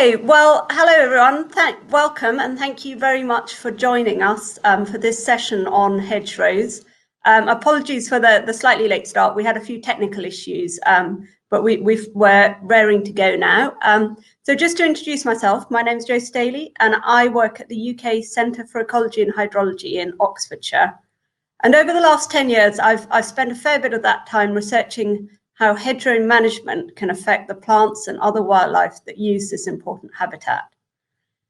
Okay, well, hello everyone. Welcome and thank you very much for joining us for this session on hedgerows. Apologies for the slightly late start. We had a few technical issues, but we're raring to go now. So just to introduce myself, my name is Staley and I work at the UK Centre for Ecology and Hydrology in Oxfordshire. And over the last 10 years, I've spent a fair bit of that time researching how hedgerow management can affect the plants and other wildlife that use this important habitat.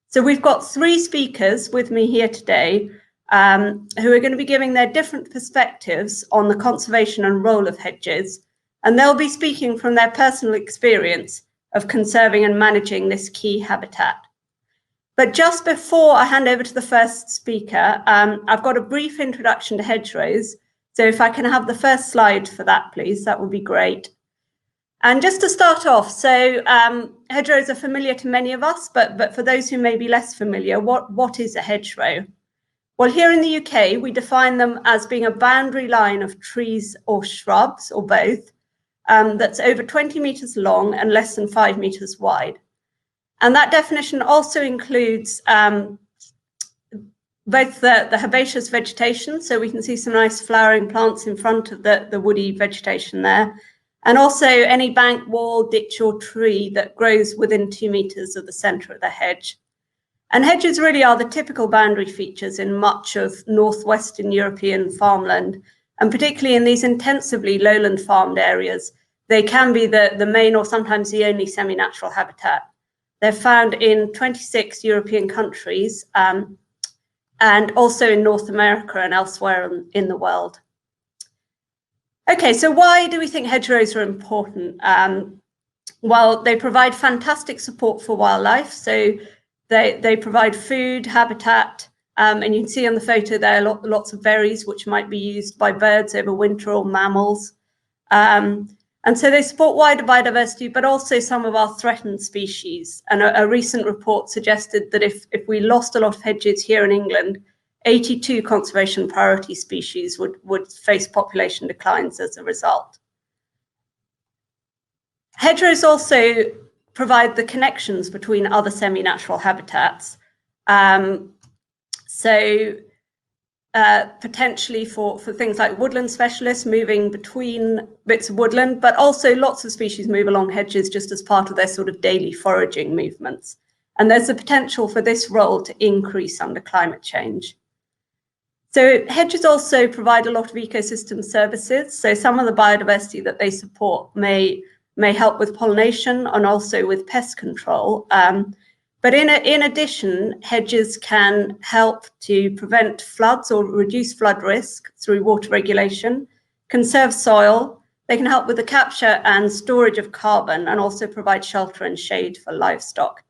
So we've got three speakers with me here today who are going to be giving their different perspectives on the conservation and role of hedges, and they'll be speaking from their personal experience of conserving and managing this key habitat. But just before I hand over to the first speaker, I've got a brief introduction to hedgerows. So if I can have the first slide for that, please, that would be great. And just to start off, so hedgerows are familiar to many of us, but for those who may be less familiar, what is a hedgerow? Well, here in the UK, we define them as being a boundary line of trees or shrubs, or both, that's over 20 metres long and less than 5 metres wide. And that definition also includes both the herbaceous vegetation, so we can see some nice flowering plants in front of the woody vegetation there, and also any bank, wall, ditch or tree that grows within 2 metres of the centre of the hedge. And hedges really are the typical boundary features in much of northwestern European farmland, and particularly in these intensively lowland farmed areas, they can be the main or sometimes the only semi-natural habitat. They're found in 26 European countries, and also in North America and elsewhere in the world. Okay, so why do we think hedgerows are important? Well, they provide fantastic support for wildlife. So they provide food, habitat, and you can see on the photo there lots of berries which might be used by birds over winter or mammals. And so they support wider biodiversity, but also some of our threatened species. And a recent report suggested that if we lost a lot of hedges here in England, 82 conservation priority species would face population declines as a result. Hedgerows also provide the connections between other semi-natural habitats. Potentially for things like woodland specialists moving between bits of woodland, but also lots of species move along hedges just as part of their sort of daily foraging movements. And there's a potential for this role to increase under climate change. So hedges also provide a lot of ecosystem services. So some of the biodiversity that they support may help with pollination and also with pest control. But in addition, hedges can help to prevent floods or reduce flood risk through water regulation, conserve soil. They can help with the capture and storage of carbon and also provide shelter and shade for livestock.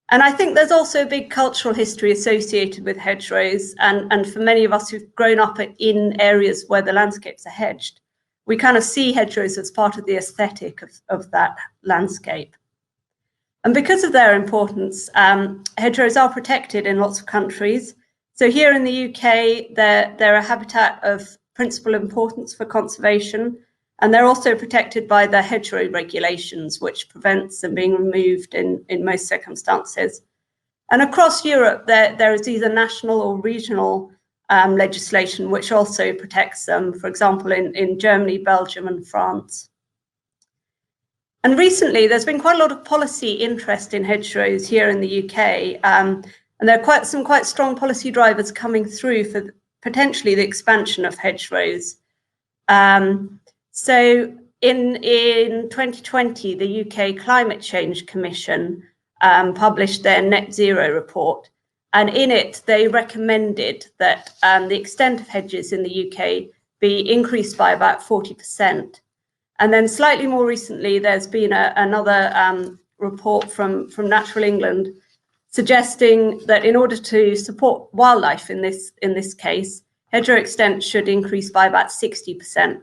And I think there's also a big cultural history associated with hedgerows. And for many of us who've grown up in areas where the landscapes are hedged, we kind of see hedgerows as part of the aesthetic of that landscape. And because of their importance, hedgerows are protected in lots of countries. So here in the UK, they're a habitat of principal importance for conservation, and they're also protected by the hedgerow regulations, which prevents them being removed in most circumstances. And across Europe, there is either national or regional legislation which also protects them, for example, in Germany, Belgium and France. And recently, there's been quite a lot of policy interest in hedgerows here in the UK, and there are some quite strong policy drivers coming through for potentially the expansion of hedgerows. So in 2020, the UK Climate Change Commission published their net zero report, and in it they recommended that the extent of hedges in the UK be increased by about 40%. And then slightly more recently, there's been another report from Natural England suggesting that in order to support wildlife in this case, hedgerow extent should increase by about 60%.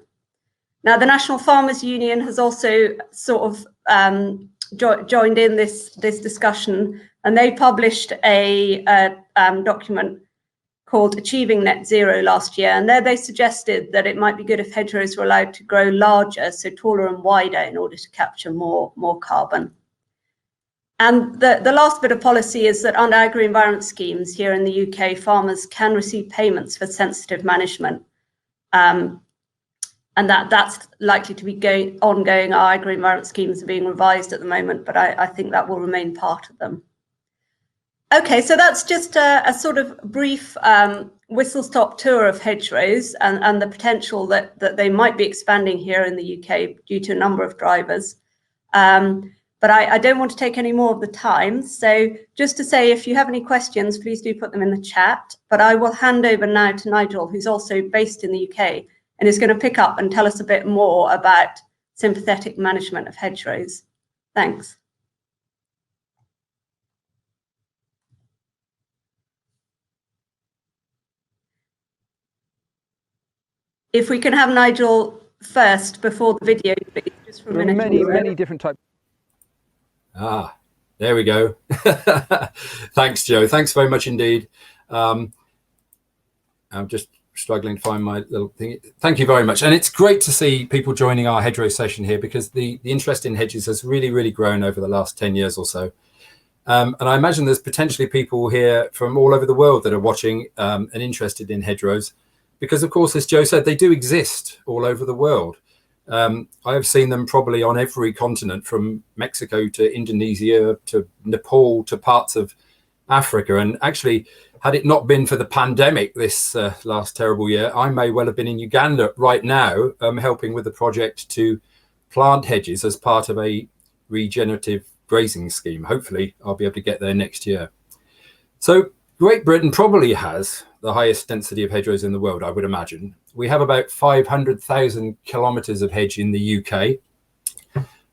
Now, the National Farmers Union has also sort of joined in this discussion, and they published a document called Achieving Net Zero last year. And there they suggested that it might be good if hedgerows were allowed to grow larger, so taller and wider, in order to capture more carbon. And the last bit of policy is that under agri-environment schemes here in the UK, farmers can receive payments for sensitive management. And that's likely to be ongoing. Our agri-environment schemes are being revised at the moment, but I think that will remain part of them. Okay, so that's just a sort of brief whistle-stop tour of hedgerows and the potential that they might be expanding here in the UK due to a number of drivers. But I don't want to take any more of the time. So just to say, if you have any questions, please do put them in the chat. But I will hand over now to Nigel, who's also based in the UK, and is going to pick up and tell us a bit more about sympathetic management of hedgerows. Thanks. If we can have Nigel first before the video, please, just for a minute. Many different types. Ah, there we go. Thanks, Joe. Thanks very much indeed. I'm just struggling to find my little thing. Thank you very much. And it's great to see people joining our hedgerow session here, because the interest in hedges has really grown over the last 10 years or so. And I imagine there's potentially people here from all over the world that are watching and interested in hedgerows, because of course, as Joe said, they do exist all over the world. I have seen them probably on every continent, from Mexico to Indonesia to Nepal to parts of Africa. And actually, had it not been for the pandemic this last terrible year, I may well have been in Uganda right now, helping with the project to plant hedges as part of a regenerative grazing scheme. Hopefully, I'll be able to get there next year. So Great Britain probably has the highest density of hedgerows in the world, I would imagine. We have about 500,000 kilometres of hedge in the UK.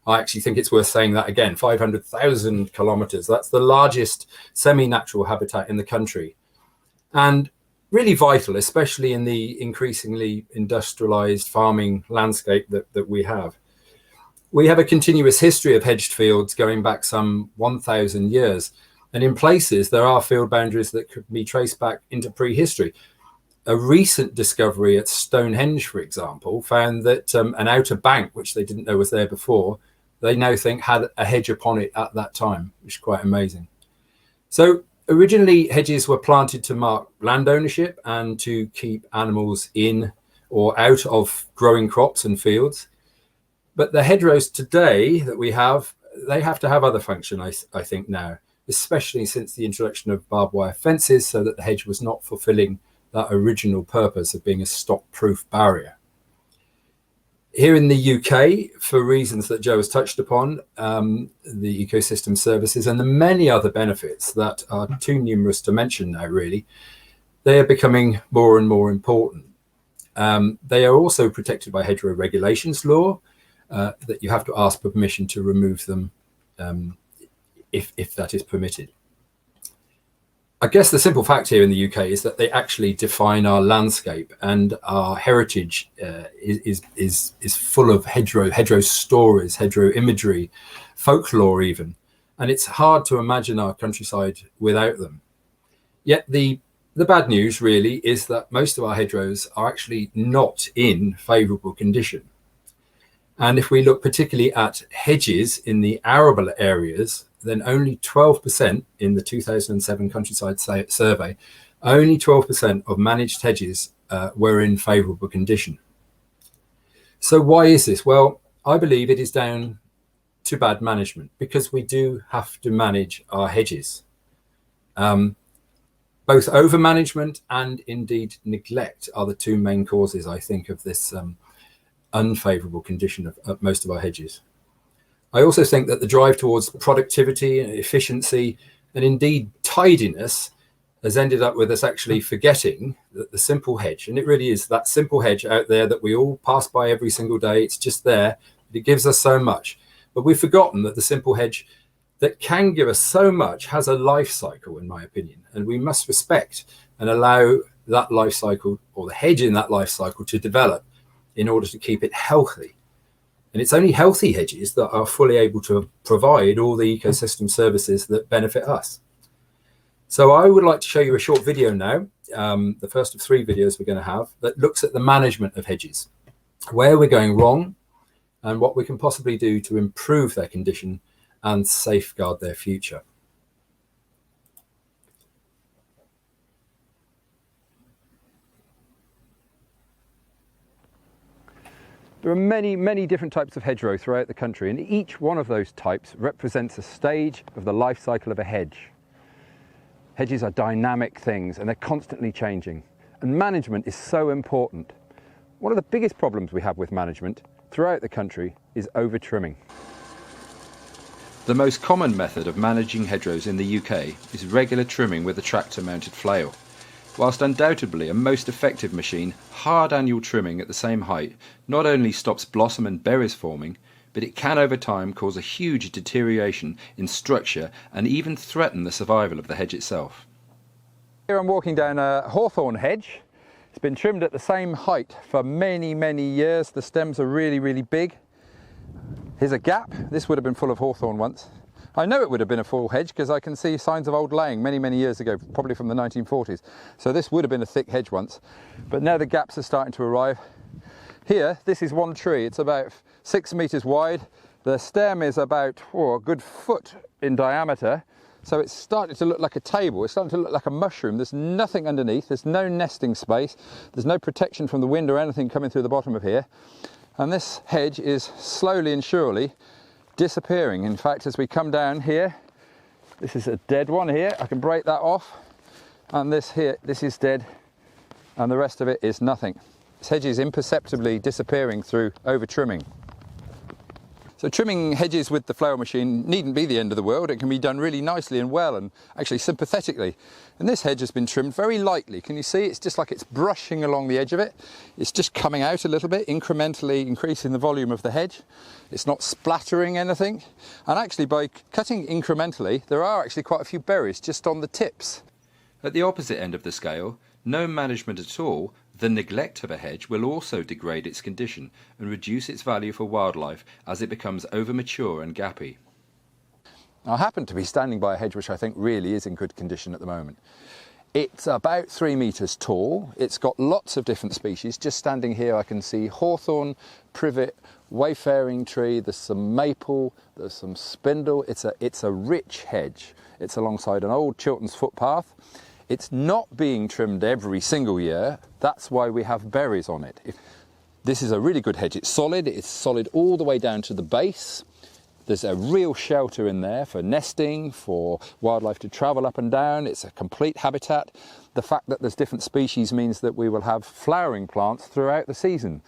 I actually think it's worth saying that again, 500,000 kilometres. That's the largest semi-natural habitat in the country. And really vital, especially in the increasingly industrialised farming landscape that we have. We have a continuous history of hedged fields going back some 1,000 years. And in places, there are field boundaries that could be traced back into prehistory. A recent discovery at Stonehenge, for example, found that an outer bank, which they didn't know was there before, they now think had a hedge upon it at that time, which is quite amazing. So originally, hedges were planted to mark land ownership and to keep animals in or out of growing crops and fields. But the hedgerows today that we have, they have to have other function, I think now, especially since the introduction of barbed wire fences, so that the hedge was not fulfilling that original purpose of being a stock-proof barrier. Here in the UK, for reasons that Joe has touched upon, the ecosystem services and the many other benefits that are too numerous to mention now, really, they are becoming more and more important. They are also protected by hedgerow regulations law, that you have to ask for permission to remove them if that is permitted. I guess the simple fact here in the UK is that they actually define our landscape, and our heritage is full of hedgerow stories, hedgerow imagery, folklore even, and it's hard to imagine our countryside without them. Yet the bad news really is that most of our hedgerows are actually not in favourable condition. And if we look particularly at hedges in the arable areas, then only 12% in the 2007 countryside survey, only 12% of managed hedges were in favourable condition. So why is this? Well, I believe it is down to bad management, because we do have to manage our hedges. Both over-management and indeed neglect are the two main causes, I think, of this unfavourable condition of most of our hedges. I also think that the drive towards productivity and efficiency and indeed tidiness has ended up with us actually forgetting that the simple hedge, and it really is that simple hedge out there that we all pass by every single day, it's just there, it gives us so much. But we've forgotten that the simple hedge that can give us so much has a life cycle, in my opinion, and we must respect and allow that life cycle, or the hedge in that life cycle, to develop in order to keep it healthy. And it's only healthy hedges that are fully able to provide all the ecosystem services that benefit us. So I would like to show you a short video now, the first of 3 videos we're going to have, that looks at the management of hedges, where we're going wrong and what we can possibly do to improve their condition and safeguard their future. There are many, many different types of hedgerow throughout the country, and each one of those types represents a stage of the life cycle of a hedge. Hedges are dynamic things and they're constantly changing, and management is so important. One of the biggest problems we have with management throughout the country is over-trimming. The most common method of managing hedgerows in the UK is regular trimming with a tractor-mounted flail. Whilst undoubtedly a most effective machine, hard annual trimming at the same height not only stops blossom and berries forming, but it can over time cause a huge deterioration in structure and even threaten the survival of the hedge itself. Here I'm walking down a hawthorn hedge. It's been trimmed at the same height for many, many years. The stems are really, really big. Here's a gap. This would have been full of hawthorn once. I know it would have been a full hedge because I can see signs of old laying many, many years ago, probably from the 1940s. So this would have been a thick hedge once, but now the gaps are starting to arrive. Here, this is one tree. It's about 6 meters wide. The stem is about a good foot in diameter. So it's starting to look like a table. It's starting to look like a mushroom. There's nothing underneath. There's no nesting space. There's no protection from the wind or anything coming through the bottom of here. And this hedge is slowly and surely disappearing. In fact, as we come down here, this is a dead one here. I can break that off. And this here, this is dead. And the rest of it is nothing. This hedge is imperceptibly disappearing through over-trimming. So trimming hedges with the flail machine needn't be the end of the world. It can be done really nicely and well, and actually sympathetically. And this hedge has been trimmed very lightly. Can you see? It's just like it's brushing along the edge of it. It's just coming out a little bit, incrementally increasing the volume of the hedge. It's not splattering anything. And actually by cutting incrementally, there are actually quite a few berries just on the tips. At the opposite end of the scale, no management at all, the neglect of a hedge will also degrade its condition and reduce its value for wildlife as it becomes over-mature and gappy. I happen to be standing by a hedge which I think really is in good condition at the moment. It's about 3 meters tall. It's got lots of different species. Just standing here I can see hawthorn, privet, wayfaring tree, there's some maple, there's some spindle. It's a rich hedge. It's alongside an old Chilterns footpath. It's not being trimmed every single year. That's why we have berries on it. This is a really good hedge. It's solid all the way down to the base. There's a real shelter in there for nesting, for wildlife to travel up and down. It's a complete habitat. The fact that there's different species means that we will have flowering plants throughout the season.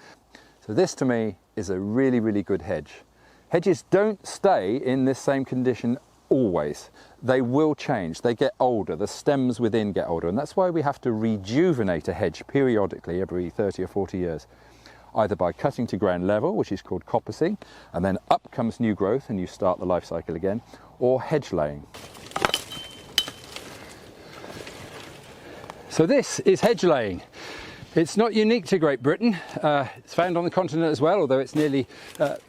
So this to me is a really, really good hedge. Hedges don't stay in this same condition always. They will change. They get older. The stems within get older. And that's why we have to rejuvenate a hedge periodically every 30 or 40 years. Either by cutting to ground level, which is called coppicing, and then up comes new growth and you start the life cycle again, or hedge laying. So this is hedge laying. It's not unique to Great Britain. It's found on the continent as well, although it's nearly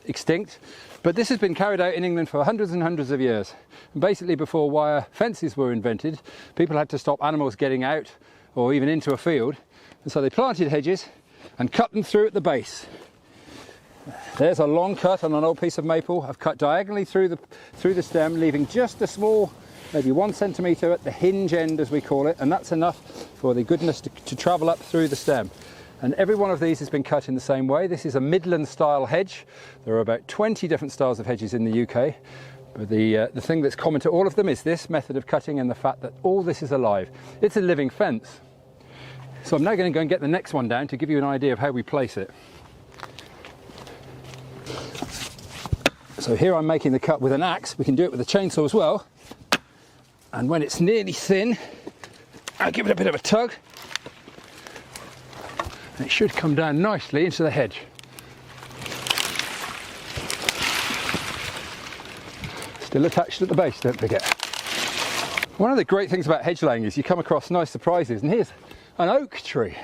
extinct. But this has been carried out in England for hundreds and hundreds of years. And basically before wire fences were invented, people had to stop animals getting out or even into a field. And so they planted hedges and cut them through at the base. There's a long cut on an old piece of maple. I've cut diagonally through the stem, leaving just a small, maybe 1 centimetre at the hinge end, as we call it, and that's enough for the goodness to travel up through the stem. And every one of these has been cut in the same way. This is a Midland style hedge. There are about 20 different styles of hedges in the UK. But the thing that's common to all of them is this method of cutting and the fact that all this is alive. It's a living fence. So I'm now going to go and get the next one down to give you an idea of how we place it. So here I'm making the cut with an axe. We can do it with a chainsaw as well. And when it's nearly thin, I'll give it a bit of a tug. And it should come down nicely into the hedge. Still attached at the base, don't forget. One of the great things about hedge laying is you come across nice surprises, and here's an oak tree,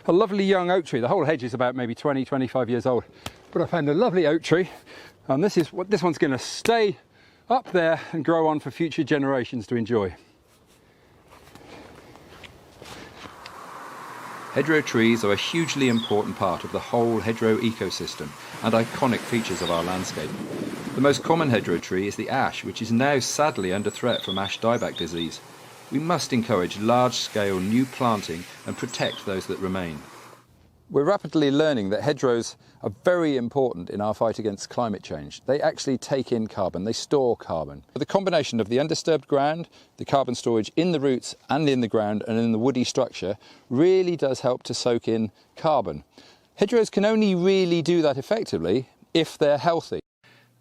a lovely young oak tree. The whole hedge is about maybe 20, 25 years old, but I found a lovely oak tree, and this one's going to stay up there and grow on for future generations to enjoy. Hedgerow trees are a hugely important part of the whole hedgerow ecosystem and iconic features of our landscape. The most common hedgerow tree is the ash, which is now sadly under threat from ash dieback disease. We must encourage large-scale new planting and protect those that remain. We're rapidly learning that hedgerows are very important in our fight against climate change. They actually take in carbon, they store carbon. The combination of the undisturbed ground, the carbon storage in the roots and in the ground and in the woody structure really does help to soak in carbon. Hedgerows can only really do that effectively if they're healthy.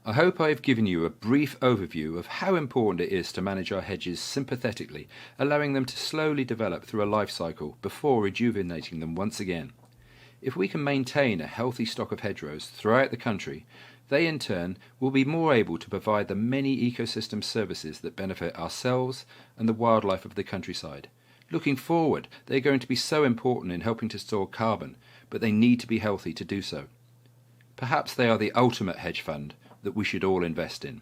I hope I've given you a brief overview of how important it is to manage our hedges sympathetically, allowing them to slowly develop through a life cycle before rejuvenating them once again. If we can maintain a healthy stock of hedgerows throughout the country, they in turn will be more able to provide the many ecosystem services that benefit ourselves and the wildlife of the countryside. Looking forward, they're going to be so important in helping to store carbon, but they need to be healthy to do so. Perhaps they are the ultimate hedge fund that we should all invest in.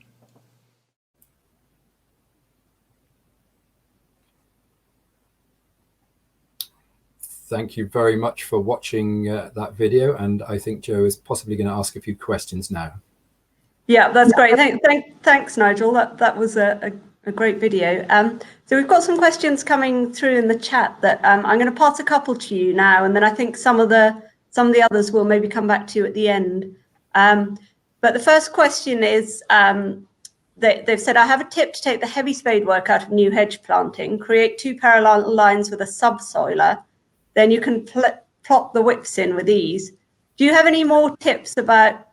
Thank you very much for watching that video, and I think Joe is possibly going to ask a few questions now. Yeah, that's great. Thanks, Nigel. That was a great video. So we've got some questions coming through in the chat that I'm going to pass a couple to you now, and then I think some of the others will maybe come back to you at the end. But the first question is, they've said, I have a tip to take the heavy spade work out of new hedge planting, create 2 parallel lines with a subsoiler, then you can plot the whips in with ease. Do you have any more tips about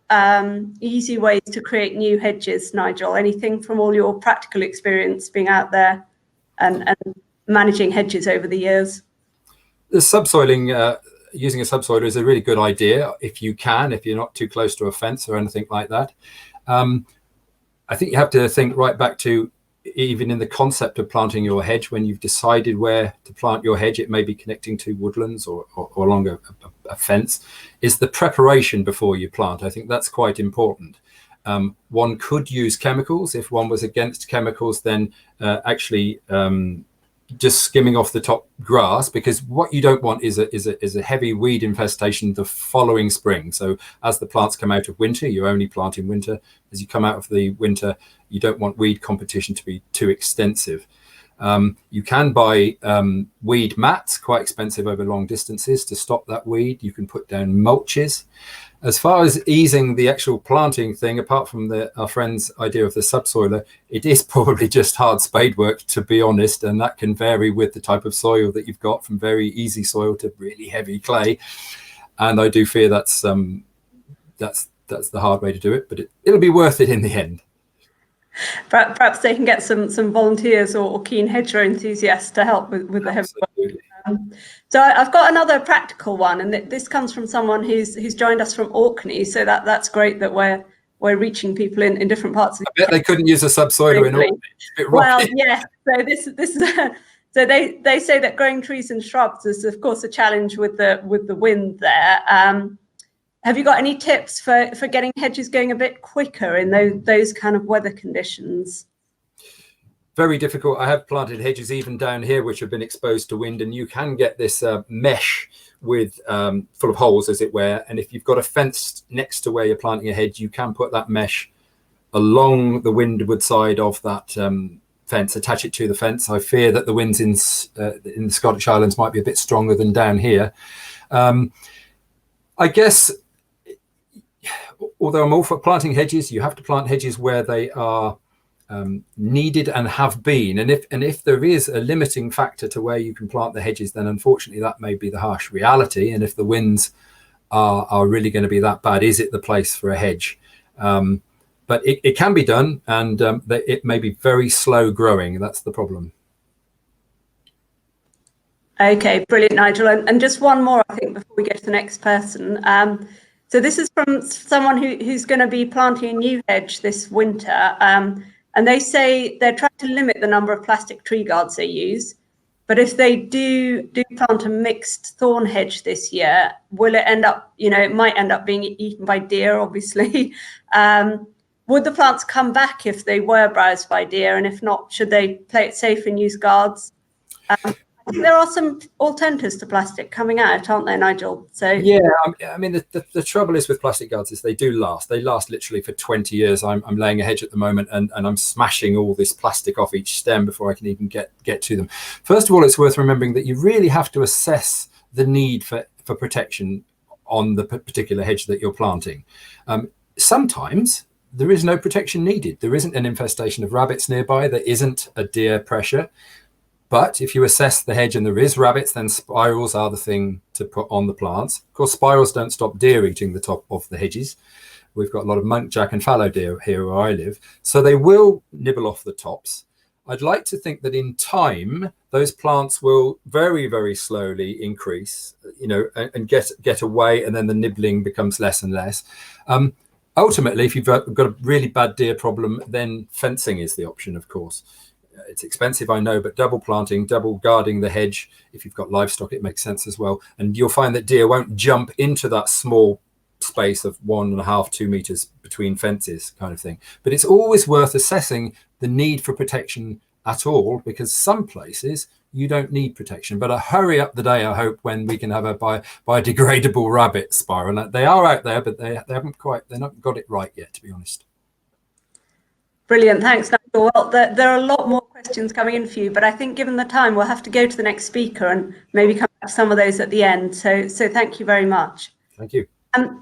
easy ways to create new hedges, Nigel? Anything from all your practical experience being out there and managing hedges over the years? The subsoiling, using a subsoiler is a really good idea if you're not too close to a fence or anything like that. I think you have to think right back to even in the concept of planting your hedge. When you've decided where to plant your hedge, it may be connecting to woodlands or along a fence, is the preparation before you plant. I think that's quite important. One could use chemicals. If one was against chemicals, then actually just skimming off the top grass, because what you don't want is a heavy weed infestation the following spring. So as the plants come out of winter, you only plant in winter. As you come out of the winter, you don't want weed competition to be too extensive. You can buy weed mats, quite expensive over long distances, to stop that weed. You can put down mulches. As far as easing the actual planting thing, apart from our friend's idea of the subsoiler, it is probably just hard spade work, to be honest, and that can vary with the type of soil that you've got, from very easy soil to really heavy clay. And I do fear that's the hard way to do it, but it'll be worth it in the end. Perhaps they can get some volunteers or keen hedgerow enthusiasts to help with the heavy work. So I've got another practical one, and this comes from someone who's joined us from Orkney. So that's great that we're reaching people in different parts of the I bet they couldn't use a subsoiler in Orkney. Well, yes. So this is so they say that growing trees and shrubs is of course a challenge with the wind there. Have you got any tips for getting hedges going a bit quicker in those kind of weather conditions? Very difficult. I have planted hedges even down here which have been exposed to wind, and you can get this mesh with full of holes, as it were. And if you've got a fence next to where you're planting a hedge, you can put that mesh along the windward side of that fence, attach it to the fence. I fear that the winds in the Scottish Islands might be a bit stronger than down here. I guess, although I'm all for planting hedges, you have to plant hedges where they are needed and have been, and if there is a limiting factor to where you can plant the hedges, then unfortunately that may be the harsh reality. And if the winds are really going to be that bad, is it the place for a hedge? But it can be done, and it may be very slow growing. That's the problem. Okay, brilliant, Nigel. And just one more, I think, before we get to the next person. So this is from someone who's going to be planting a new hedge this winter. And they say they're trying to limit the number of plastic tree guards they use. But if they do plant a mixed thorn hedge this year, will it end up, it might end up being eaten by deer, obviously. Would the plants come back if they were browsed by deer? And if not, should they play it safe and use guards? I there are some alternatives to plastic coming out, aren't there, Nigel? So yeah, I mean, the trouble is with plastic guards is they do last. They last literally for 20 years. I'm laying a hedge at the moment, and I'm smashing all this plastic off each stem before I can even get to them. First of all, it's worth remembering that you really have to assess the need for protection on the particular hedge that you're planting. Sometimes there is no protection needed. There isn't an infestation of rabbits nearby. There isn't a deer pressure. But if you assess the hedge and there is rabbits, then spirals are the thing to put on the plants. Of course, spirals don't stop deer eating the top of the hedges. We've got a lot of muntjac and fallow deer here where I live. So they will nibble off the tops. I'd like to think that in time, those plants will very, very slowly increase, and get away, and then the nibbling becomes less and less. Ultimately, if you've got a really bad deer problem, then fencing is the option, of course. It's expensive, I know, but double planting, double guarding the hedge, if you've got livestock, it makes sense as well. And you'll find that deer won't jump into that small space of 1.5 to 2 meters between fences kind of thing. But it's always worth assessing the need for protection at all, because some places you don't need protection. But hurry up the day, I hope, when we can have a biodegradable rabbit spiral. They are out there, but they're not got it right yet, to be honest. Brilliant, thanks, Nigel. Well, there are a lot more questions coming in for you, but I think given the time, we'll have to go to the next speaker and maybe come back to some of those at the end. So thank you very much. Thank you.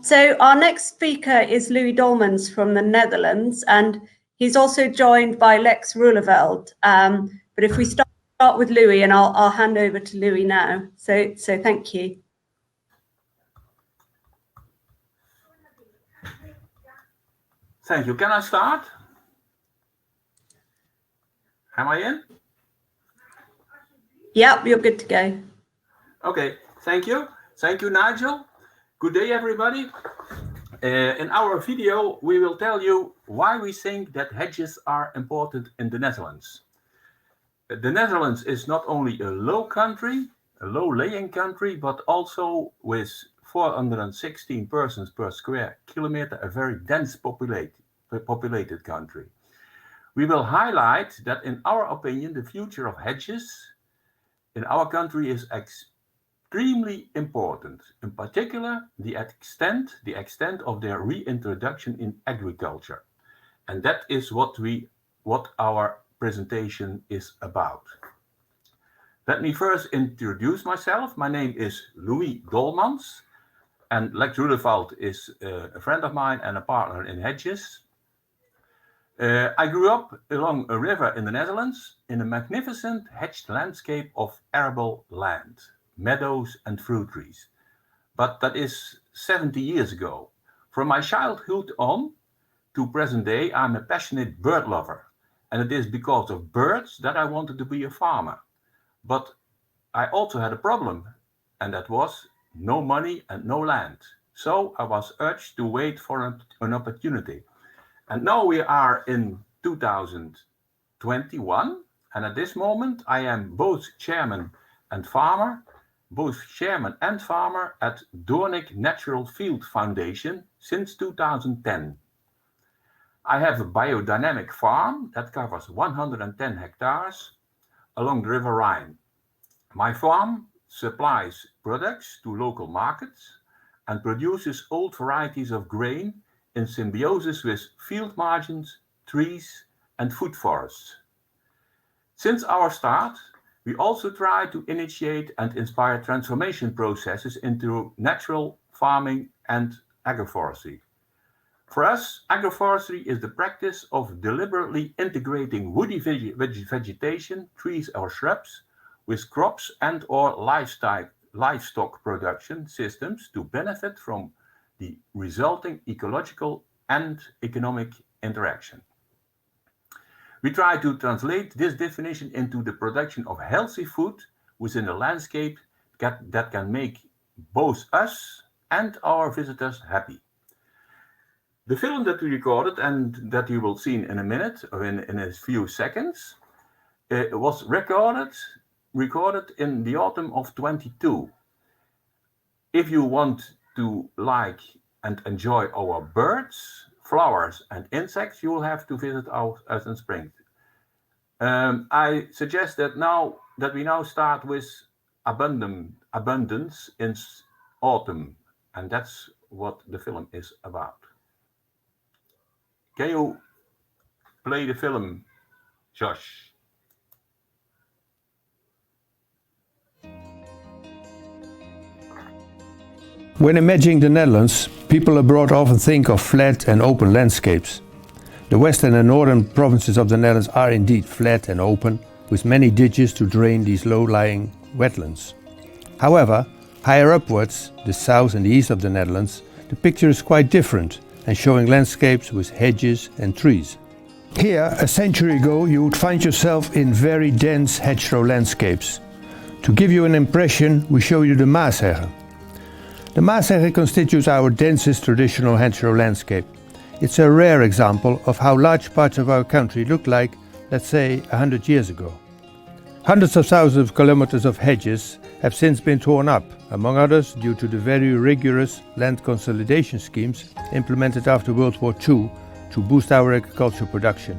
So our next speaker is Louis Dolmans from the Netherlands, and he's also joined by Lex Roeleveld. But if we start with Louis, and I'll hand over to Louis now. So thank you. Thank you. Can I start? Am I in? Yep, you're good to go. Okay, thank you. Thank you, Nigel. Good day, everybody. In our video, we will tell you why we think that hedges are important in the Netherlands. The Netherlands is not only a low-laying country, but also with 416 persons per square kilometer, a very dense populated country. We will highlight that, in our opinion, the future of hedges in our country is extremely important. In particular, the extent of their reintroduction in agriculture. And that is what our presentation is about. Let me first introduce myself. My name is Louis Dolmans, and Lex Roeleveld is a friend of mine and a partner in Hedges. I grew up along a river in the Netherlands in a magnificent hedged landscape of arable land, meadows and fruit trees. But that is 70 years ago. From my childhood on to present day, I'm a passionate bird lover. And it is because of birds that I wanted to be a farmer. But I also had a problem, and that was no money and no land. So I was urged to wait for an opportunity. And now we are in 2021, and at this moment I am both chairman and farmer at Doornik Natural Field Foundation since 2010. I have a biodynamic farm that covers 110 hectares along the River Rhine. My farm supplies products to local markets and produces old varieties of grain in symbiosis with field margins, trees, and food forests. Since our start, we also try to initiate and inspire transformation processes into natural farming and agroforestry. For us, agroforestry is the practice of deliberately integrating woody vegetation, trees or shrubs, with crops and or livestock production systems to benefit from the resulting ecological and economic interaction. We try to translate this definition into the production of healthy food within a landscape that can make both us and our visitors happy. The film that we recorded and that you will see in a minute or in a few seconds was recorded in the autumn of 22. If you want to like and enjoy our birds, flowers and insects, you will have to visit us in spring. I suggest that now that we now start with abundance in autumn, and that's what the film is about. Can you play the film, Josh? When imagining the Netherlands, people abroad often think of flat and open landscapes. The western and northern provinces of the Netherlands are indeed flat and open, with many ditches to drain these low-lying wetlands. However, higher upwards, the south and the east of the Netherlands, the picture is quite different and showing landscapes with hedges and trees. Here, a century ago, you would find yourself in very dense hedgerow landscapes. To give you an impression, we show you the Maashegge. The Maashegge constitutes our densest traditional hedgerow landscape. It's a rare example of how large parts of our country looked like, let's say, 100 years ago. Hundreds of thousands of kilometers of hedges have since been torn up, among others due to the very rigorous land consolidation schemes implemented after World War II to boost our agricultural production.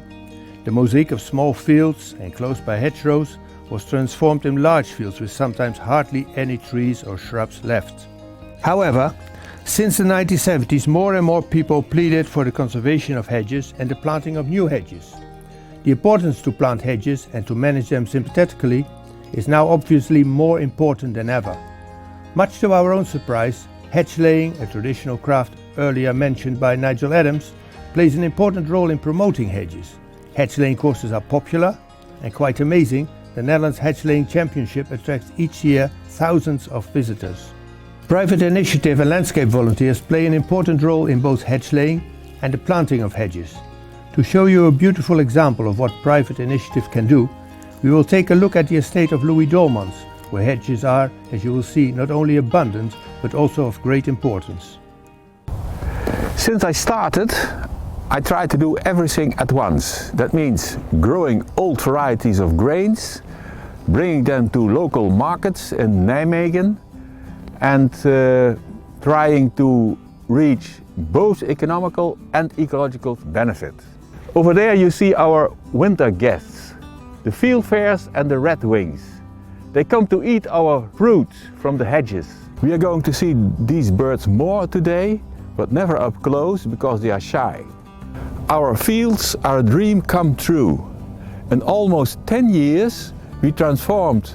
The mosaic of small fields enclosed by hedgerows was transformed in large fields with sometimes hardly any trees or shrubs left. However, since the 1970s, more and more people pleaded for the conservation of hedges and the planting of new hedges. The importance to plant hedges and to manage them sympathetically is now obviously more important than ever. Much to our own surprise, hedge laying, a traditional craft earlier mentioned by Nigel Adams, plays an important role in promoting hedges. Hedge laying courses are popular and quite amazing, the Netherlands Hedge Laying Championship attracts each year thousands of visitors. Private initiative and landscape volunteers play an important role in both hedge laying and the planting of hedges. To show you a beautiful example of what private initiative can do, we will take a look at the estate of Louis Dolmans, where hedges are, as you will see, not only abundant, but also of great importance. Since I started, I try to do everything at once. That means growing old varieties of grains, bringing them to local markets in Nijmegen, and trying to reach both economical and ecological benefit. Over there you see our winter guests, the fieldfares and the redwings. They come to eat our fruit from the hedges. We are going to see these birds more today, but never up close because they are shy. Our fields are a dream come true. In almost 10 years we transformed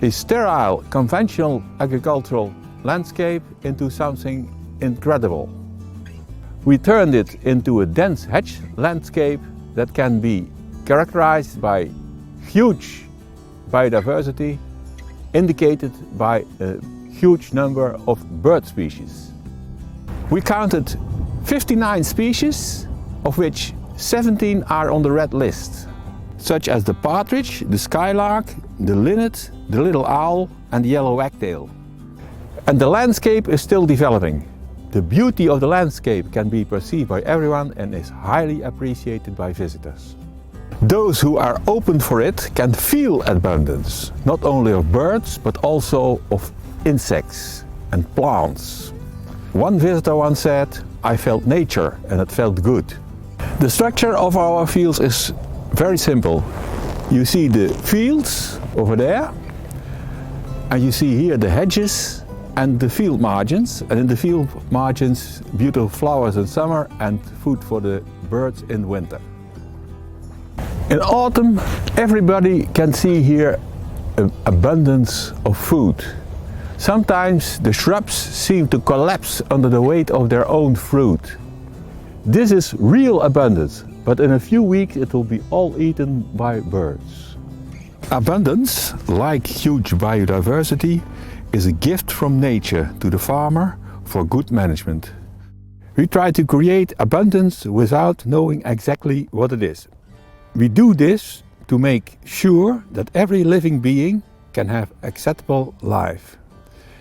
a sterile, conventional agricultural landscape into something incredible. We turned it into a dense hedge landscape that can be characterized by huge biodiversity, indicated by a huge number of bird species. We counted 59 species, of which 17 are on the red list, such as the partridge, the skylark, the linnet, the little owl and the yellow wagtail. And the landscape is still developing. The beauty of the landscape can be perceived by everyone and is highly appreciated by visitors. Those who are open for it can feel abundance, not only of birds but also of insects and plants. One visitor once said, "I felt nature and it felt good." The structure of our fields is very simple. You see the fields over there, and you see here the hedges and the field margins, and in the field margins beautiful flowers in summer and food for the birds in winter. In autumn everybody can see here an abundance of food. Sometimes the shrubs seem to collapse under the weight of their own fruit. This is real abundance, but in a few weeks it will be all eaten by birds. Abundance, like huge biodiversity, is a gift from nature to the farmer for good management. We try to create abundance without knowing exactly what it is. We do this to make sure that every living being can have acceptable life.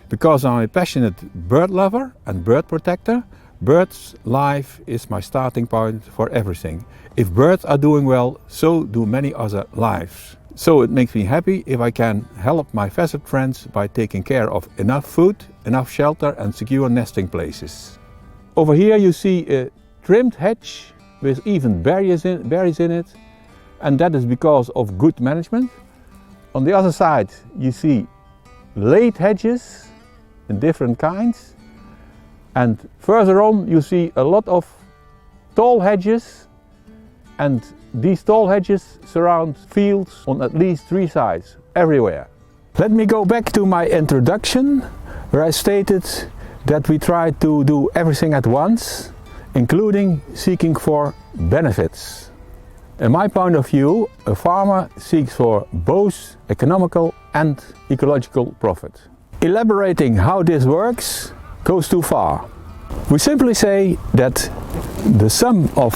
Because I'm a passionate bird lover and bird protector, birds' life is my starting point for everything. If birds are doing well, so do many other lives. So it makes me happy if I can help my pheasant friends by taking care of enough food, enough shelter and secure nesting places. Over here you see a trimmed hedge with even berries in it, and that is because of good management. On the other side you see late hedges in different kinds, and further on you see a lot of tall hedges, and these tall hedges surround fields on at least 3 sides, everywhere. Let me go back to my introduction, where I stated that we try to do everything at once, including seeking for benefits. In my point of view, a farmer seeks for both economical and ecological profit. Elaborating how this works goes too far. We simply say that the sum of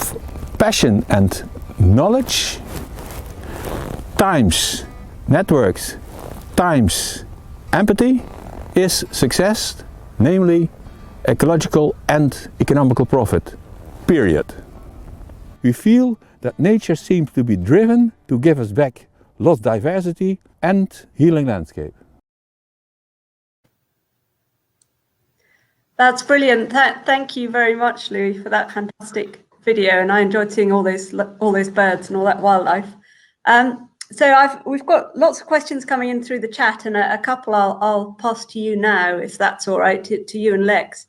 passion and knowledge times networks times empathy is success, namely ecological and economical profit, period. We feel that nature seems to be driven to give us back lost diversity and healing landscape. That's brilliant. Thank you very much, Louis, for that fantastic video, and I enjoyed seeing all those birds and all that wildlife. So we've got lots of questions coming in through the chat, and a couple I'll pass to you now, if that's all right, to you and Lex.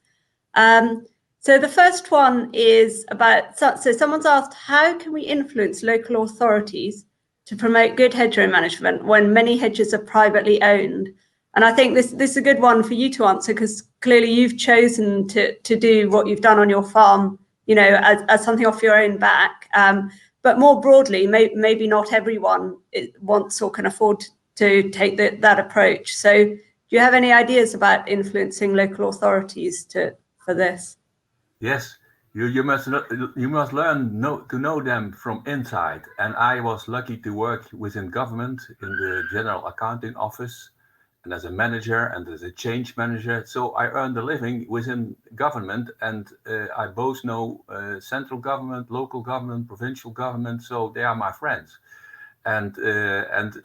So the first one is about, so someone's asked, how can we influence local authorities to promote good hedgerow management when many hedges are privately owned? And I think this is a good one for you to answer, because clearly you've chosen to do what you've done on your farm, you know, as something off your own back. But more broadly, maybe not everyone wants or can afford to take that approach. So do you have any ideas about influencing local authorities for this? Yes, you must learn to know them from inside. And I was lucky to work within government in the General Accounting Office, and as a manager and as a change manager. So I earned a living within government, and I both know central government, local government, provincial government, so they are my friends. And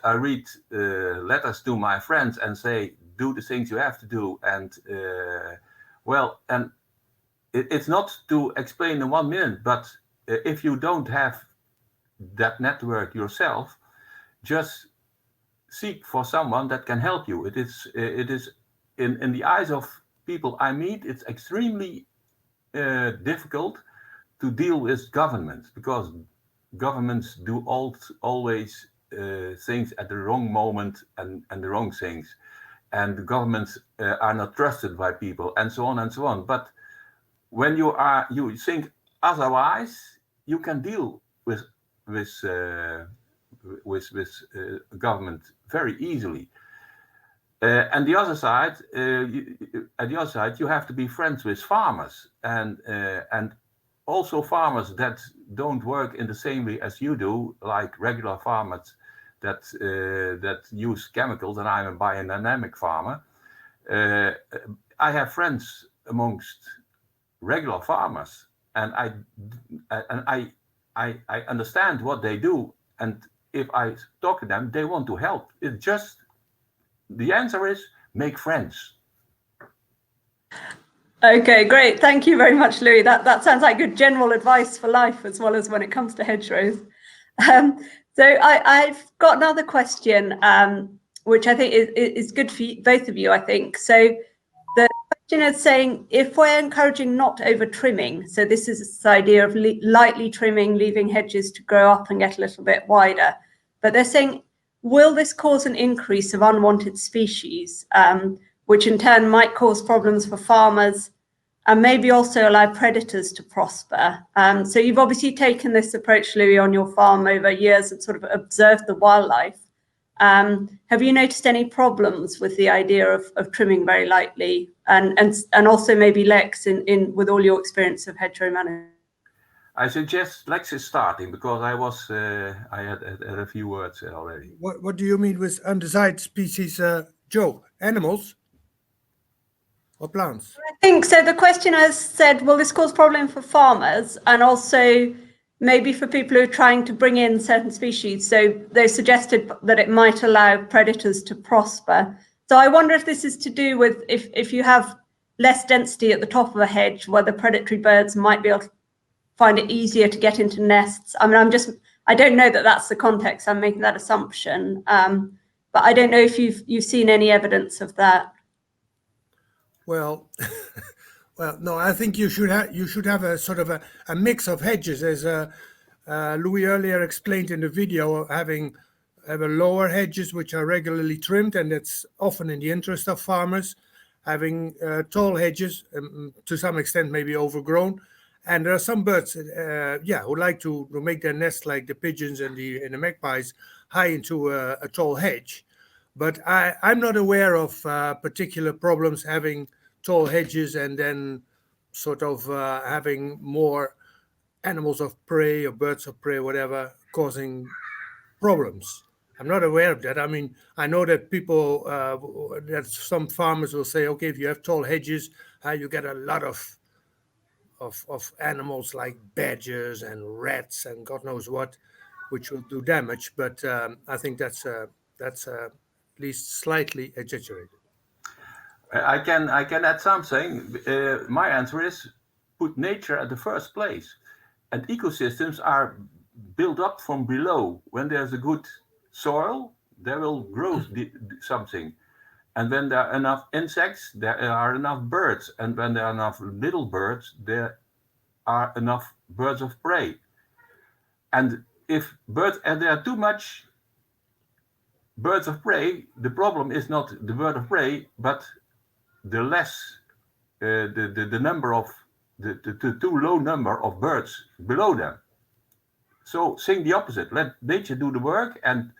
I read letters to my friends and say, do the things you have to do. And well, and it's not to explain in 1 minute, but if you don't have that network yourself, just seek for someone that can help you. It is in the eyes of people I meet, it's extremely difficult to deal with governments, because governments do always things at the wrong moment and the wrong things, and the governments are not trusted by people, and so on and so on. But when you think otherwise, you can deal with government very easily. And the other side, at the other side, you have to be friends with farmers, and also farmers that don't work in the same way as you do, like regular farmers that use chemicals, and I'm a biodynamic farmer. I have friends amongst regular farmers, and I understand what they do, and if I talk to them, they want to help. It's just, the answer is make friends. Okay, great. Thank you very much, Louis. That sounds like good general advice for life, as well as when it comes to hedgerows. So I've got another question, which I think is good for both of you, I think. So the question is saying, if we're encouraging not over trimming, so this is this idea of lightly trimming, leaving hedges to grow up and get a little bit wider, but they're saying, will this cause an increase of unwanted species, which in turn might cause problems for farmers and maybe also allow predators to prosper? So you've obviously taken this approach, Louis, on your farm over years and sort of observed the wildlife. Have you noticed any problems with the idea of trimming very lightly, and also maybe Lex in with all your experience of hedgerow management? I suggest Lex is starting, because I had a few words already. What do you mean with undesired species, Joe? Animals or plants? I think so. The question has said, will this cause problem for farmers, and also maybe for people who are trying to bring in certain species? So they suggested that it might allow predators to prosper. So I wonder if this is to do with if you have less density at the top of a hedge, where the predatory birds might be able to find it easier to get into nests. I mean, I don't know that that's the context. I'm making that assumption. but I don't know if you've seen any evidence of that. Well, well, no, I think you should have a sort of a mix of hedges, as Louis earlier explained in the video, have a lower hedges which are regularly trimmed, and it's often in the interest of farmers. Having tall hedges, to some extent maybe overgrown, and there are some birds, who like to make their nest, like the pigeons and the magpies, high into a tall hedge. But I'm not aware of particular problems having tall hedges and then sort of having more animals of prey or birds of prey, whatever, causing problems. I'm not aware of that. I mean, I know that people, that some farmers will say, okay, if you have tall hedges, you get a lot of animals like badgers and rats and God knows what, which will do damage. But I think that's at least slightly exaggerated. I can add something. My answer is put nature at the first place, and ecosystems are built up from below. When there's a good soil, there will grow something, and when there are enough insects, there are enough birds, and when there are enough little birds, there are enough birds of prey. And if there are too much birds of prey, the problem is not the bird of prey, but the number of the too low number of birds below them. So think the opposite. Let nature do the work, and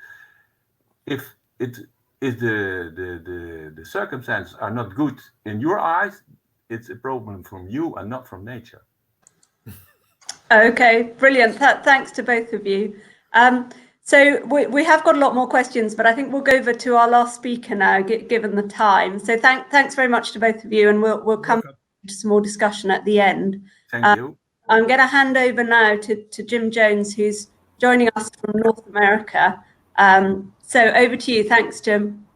if it is the circumstances are not good in your eyes, it's a problem from you and not from nature. Okay, brilliant. Thanks to both of you. So we have got a lot more questions, but I think we'll go over to our last speaker now, given the time. So thanks very much to both of you, and we'll come to some more discussion at the end. Thank you. I'm going to hand over now to Jim Jones, who's joining us from North America. So over to you. Thanks, Jim.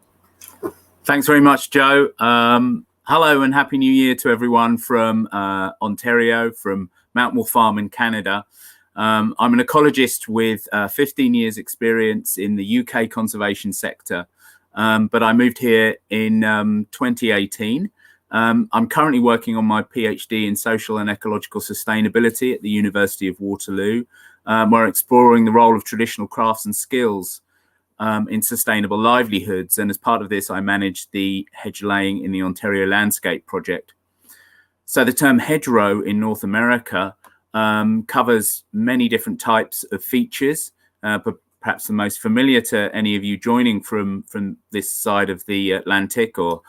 Thanks very much, Joe. Hello and Happy New Year to everyone from Ontario, from Mount Wolf Farm in Canada. I'm an ecologist with 15 years experience in the UK conservation sector, but I moved here in 2018. I'm currently working on my PhD in social and ecological sustainability at the University of Waterloo. We're exploring the role of traditional crafts and skills in sustainable livelihoods. And as part of this, I manage the hedge laying in the Ontario Landscape Project. So the term hedgerow in North America covers many different types of features, but perhaps the most familiar to any of you joining from this side of the Atlantic, or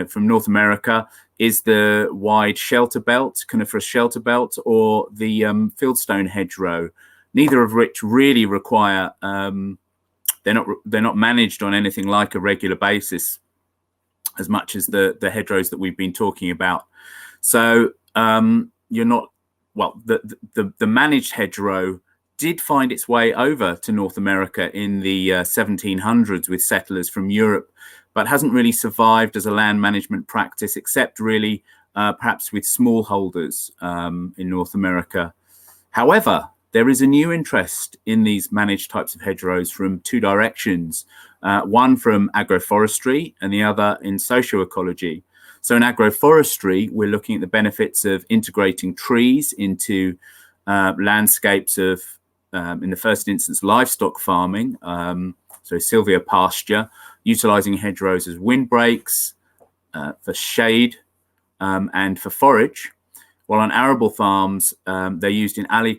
from North America, is the wide shelter belt, coniferous shelter belt, or the fieldstone hedgerow. Neither of which really require they're not managed on anything like a regular basis as much as the hedgerows that we've been talking about. So you're not, well, the managed hedgerow did find its way over to North America in the 1700s with settlers from Europe, but hasn't really survived as a land management practice, except really perhaps with smallholders in North America. However, there is a new interest in these managed types of hedgerows from two directions, one from agroforestry and the other in socioecology. So in agroforestry, we're looking at the benefits of integrating trees into landscapes of, in the first instance, livestock farming, so silvopasture, utilizing hedgerows as windbreaks, for shade, and for forage. While on arable farms, they're used in alley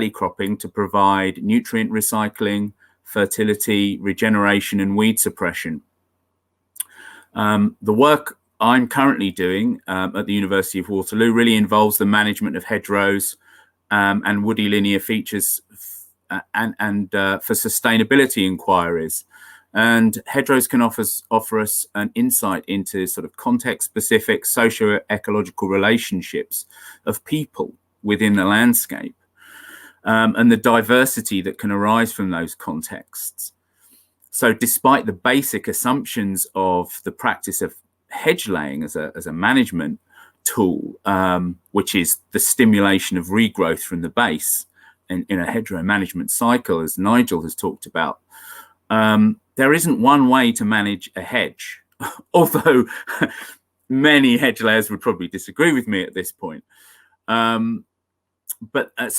cropping to provide nutrient recycling, fertility, regeneration, and weed suppression. The work I'm currently doing at the University of Waterloo really involves the management of hedgerows and woody linear features and for sustainability inquiries. And hedgerows can offer us an insight into sort of context-specific socio-ecological relationships of people within the landscape, and the diversity that can arise from those contexts. So despite the basic assumptions of the practice of hedge laying as a management tool, which is the stimulation of regrowth from the base in a hedgerow management cycle, as Nigel has talked about, There isn't one way to manage a hedge, although many hedge layers would probably disagree with me at this point. So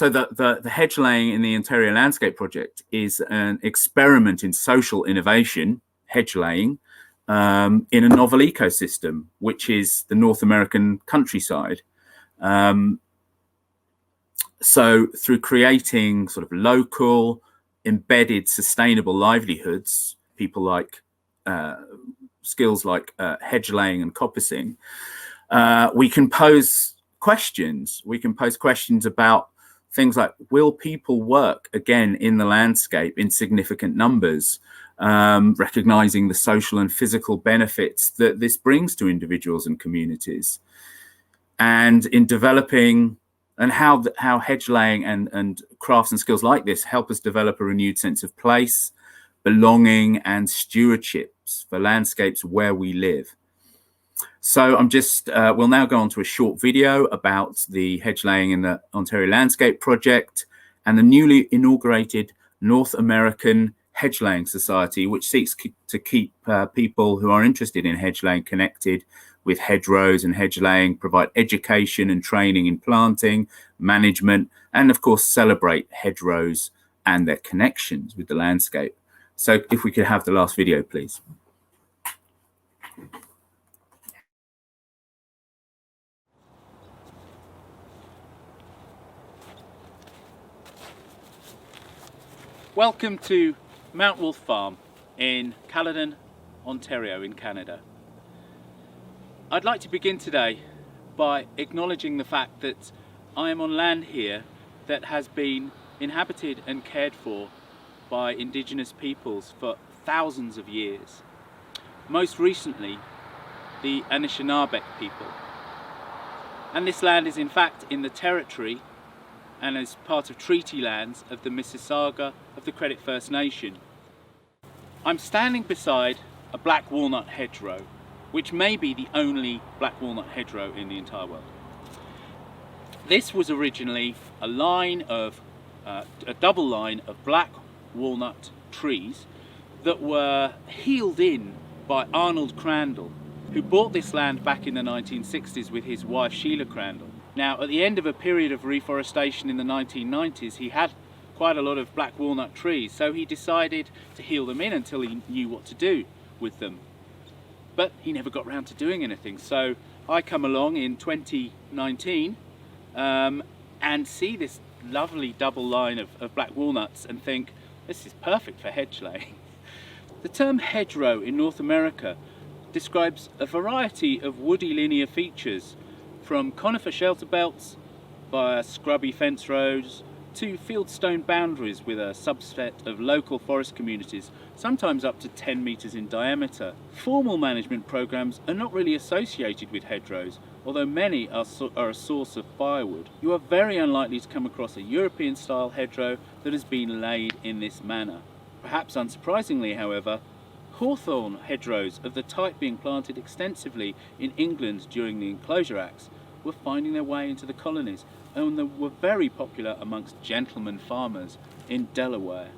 the hedge laying in the Ontario Landscape Project is an experiment in social innovation, hedge laying, in a novel ecosystem, which is the North American countryside. So through creating sort of local, embedded, sustainable livelihoods, people like skills like hedge laying and coppicing, we can pose questions. We can pose questions about things like, will people work again in the landscape in significant numbers, recognizing the social and physical benefits that this brings to individuals and communities, and in developing, and how hedge laying and crafts and skills like this help us develop a renewed sense of place, belonging, and stewardships for landscapes where we live. So I'm just, we'll now go on to a short video about the hedge laying in the Ontario Landscape Project and the newly inaugurated North American Hedge Laying Society, which seeks to keep people who are interested in hedge laying connected with hedgerows and hedge laying, provide education and training in planting, management, and of course celebrate hedgerows and their connections with the landscape. So if we could have the last video, please. Welcome to Mount Wolf Farm in Caledon, Ontario in Canada. I'd like to begin today by acknowledging the fact that I am on land here that has been inhabited and cared for by Indigenous peoples for thousands of years. Most recently, the Anishinaabe people. And this land is in fact in the territory and as part of treaty lands of the Mississauga of the Credit First Nation. I'm standing beside a black walnut hedgerow, which may be the only black walnut hedgerow in the entire world. This was originally a line of, a double line of black walnut trees that were heeled in by Arnold Crandall, who bought this land back in the 1960s with his wife Sheila Crandall. Now, at the end of a period of reforestation in the 1990s, he had quite a lot of black walnut trees, so he decided to heel them in until he knew what to do with them. But he never got round to doing anything, so I come along in 2019 and see this lovely double line of black walnuts and think, this is perfect for hedge laying. The term hedgerow in North America describes a variety of woody linear features, from conifer shelter belts via scrubby fence rows to fieldstone boundaries with a subset of local forest communities, sometimes up to 10 metres in diameter. Formal management programs are not really associated with hedgerows, although many are a source of firewood. You are very unlikely to come across a European style hedgerow that has been laid in this manner. Perhaps unsurprisingly, however, hawthorn hedgerows of the type being planted extensively in England during the Enclosure Acts were finding their way into the colonies and were very popular amongst gentlemen farmers in Delaware.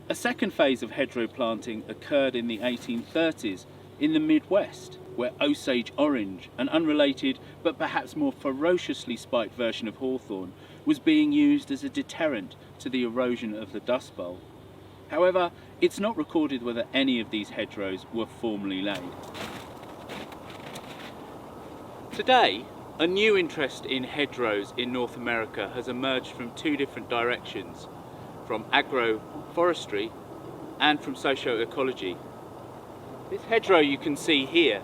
A second phase of hedgerow planting occurred in the 1830s in the Midwest, where Osage orange, an unrelated but perhaps more ferociously spiked version of hawthorn, was being used as a deterrent to the erosion of the Dust Bowl. However, it's not recorded whether any of these hedgerows were formally laid. Today, a new interest in hedgerows in North America has emerged from two different directions, from agroforestry and from socio-ecology. This hedgerow you can see here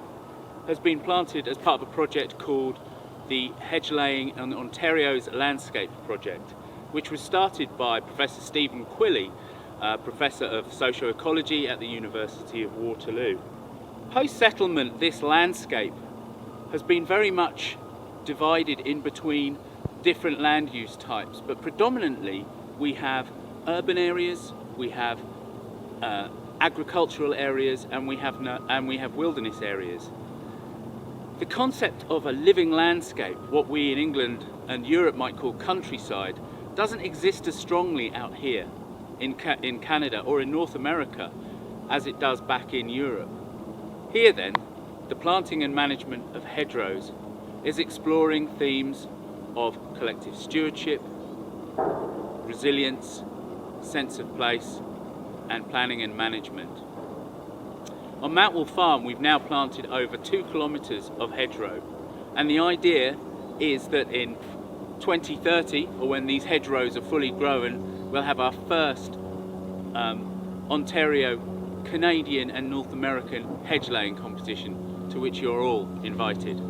has been planted as part of a project called the Hedge Laying on Ontario's Landscape Project, which was started by Professor Stephen Quilley, Professor of Socio-Ecology at the University of Waterloo. Post-settlement, this landscape has been very much divided in between different land use types, but predominantly we have urban areas, we have agricultural areas, and we have wilderness areas. The concept of a living landscape, what we in England and Europe might call countryside, doesn't exist as strongly out here in Canada or in North America. as it does back in Europe. Here then, the planting and management of hedgerows is exploring themes of collective stewardship, resilience, sense of place, and planning and management. On Mount Wolf Farm, we've now planted over 2 kilometres of hedgerow, and the idea is that in 2030, or when these hedgerows are fully grown, we'll have our first Ontario, Canadian and North American hedge laying competition, to which you're all invited.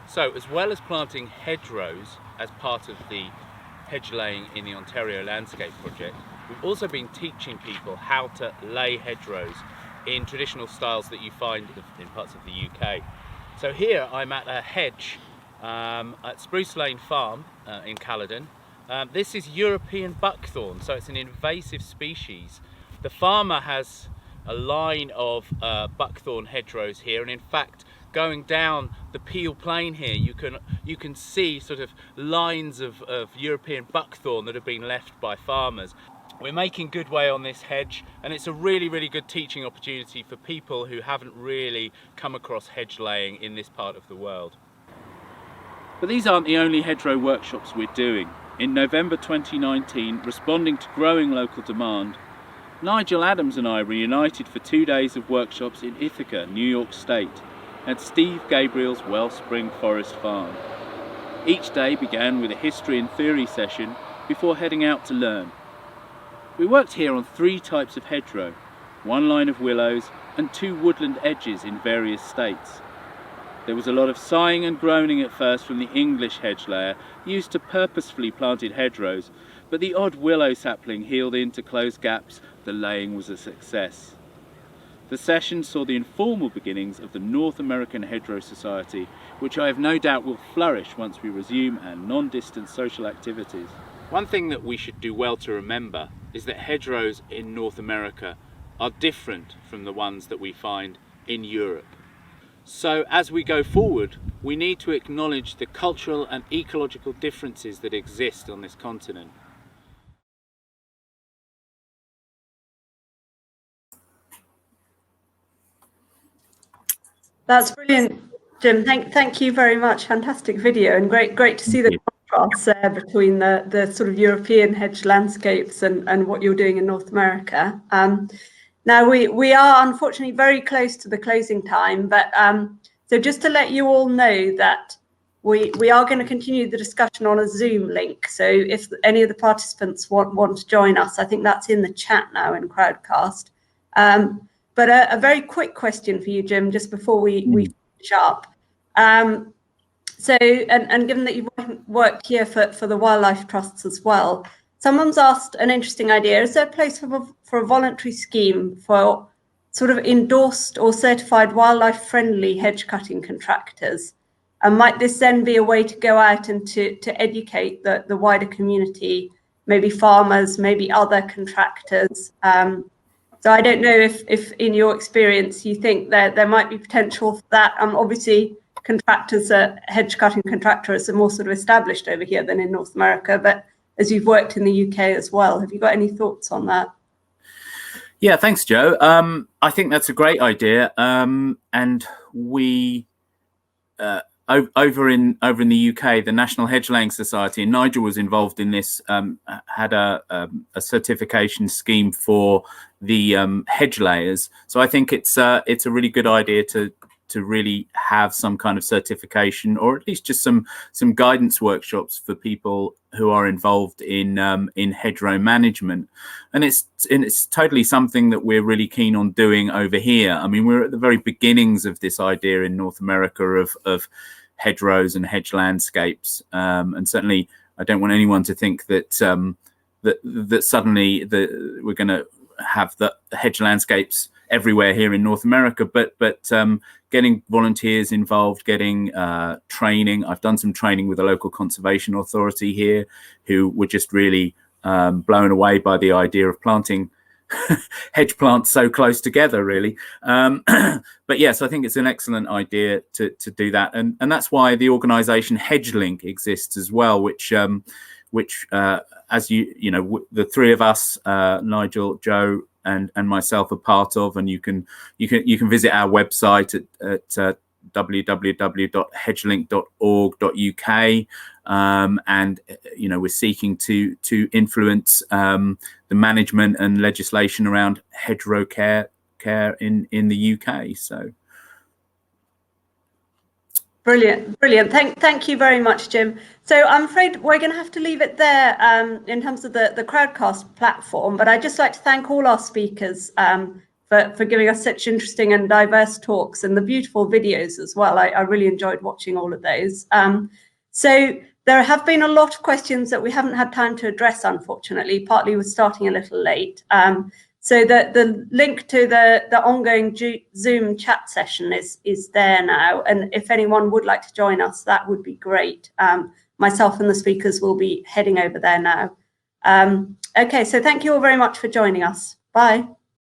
So, as well as planting hedgerows as part of the hedge laying in the Ontario Landscape Project, we've also been teaching people how to lay hedgerows in traditional styles that you find in parts of the UK. So here I'm at a hedge at Spruce Lane Farm in Caledon. This is European buckthorn, so it's an invasive species. The farmer has a line of buckthorn hedgerows here, and in fact going down the Peel Plain here you can see sort of lines of European buckthorn that have been left by farmers. We're making good way on this hedge, and it's a really good teaching opportunity for people who haven't really come across hedge laying in this part of the world. But these aren't the only hedgerow workshops we're doing. In November 2019, responding to growing local demand, Nigel Adams and I reunited for 2 days of workshops in Ithaca, New York State, at Steve Gabriel's Wellspring Forest Farm. Each day began with a history and theory session before heading out to learn. We worked here on 3 types of hedgerow, 1 line of willows and 2 woodland edges in various states. There was a lot of sighing and groaning at first from the English hedge layer used to purposefully planted hedgerows, but the odd willow sapling healed in to close gaps. The laying was a success. The session saw the informal beginnings of the North American Hedgerow Society, which I have no doubt will flourish once we resume our non-distant social activities. One thing that we should do well to remember is that hedgerows in North America are different from the ones that we find in Europe. So as we go forward, we need to acknowledge the cultural and ecological differences that exist on this continent. That's brilliant, Jim. Thank you very much. Fantastic video, and great to see the contrasts there between the sort of European hedge landscapes and what you're doing in North America. Now we are unfortunately very close to the closing time, but so just to let you all know that we are going to continue the discussion on a Zoom link. So if any of the participants want to join us, I think that's in the chat now in Crowdcast. But a very quick question for you, Jim, just before we finish up. So, and given that you've worked here for the wildlife trusts as well, someone's asked an interesting idea. Is there a place for a voluntary scheme for sort of endorsed or certified wildlife-friendly hedge cutting contractors? And might this then be a way to go out and to educate the wider community, maybe farmers, maybe other contractors? So I don't know if in your experience you think that there might be potential for that. Obviously, contractors, hedge cutting contractors are more sort of established over here than in North America, but as you've worked in the UK as well, have you got any thoughts on that? Yeah, thanks, Joe. I think that's a great idea. And we, over in the UK, the National Hedge Laying Society, and Nigel was involved in this, had a certification scheme for the hedge layers. So I think it's a really good idea to really have some kind of certification, or at least just some guidance workshops for people who are involved in hedgerow management. And it's totally something that we're really keen on doing over here. I mean, we're at the very beginnings of this idea in North America of hedgerows and hedge landscapes, and certainly I don't want anyone to think that that suddenly we're going to have the hedge landscapes everywhere here in North America, but getting volunteers involved, getting training. I've done some training with a local conservation authority here who were just really blown away by the idea of planting hedge plants so close together, really. But yes, I think it's an excellent idea to do that, and that's why the organisation Hedgelink exists as well, which which as you know, the three of us, Nigel, Joe, and myself, are part of, and you can visit our website at www.hedgelink.org.uk, and we're seeking to influence the management and legislation around hedgerow care in the UK. So brilliant. Thank you very much, Jim. So I'm afraid we're going to have to leave it there in terms of the Crowdcast platform, but I'd just like to thank all our speakers for giving us such interesting and diverse talks, and the beautiful videos as well. I really enjoyed watching all of those. So there have been a lot of questions that we haven't had time to address, unfortunately, partly with starting a little late. So the link to the ongoing Zoom chat session is there now, and if anyone would like to join us, that would be great. Myself and the speakers will be heading over there now. Okay, so thank you all very much for joining us. Bye.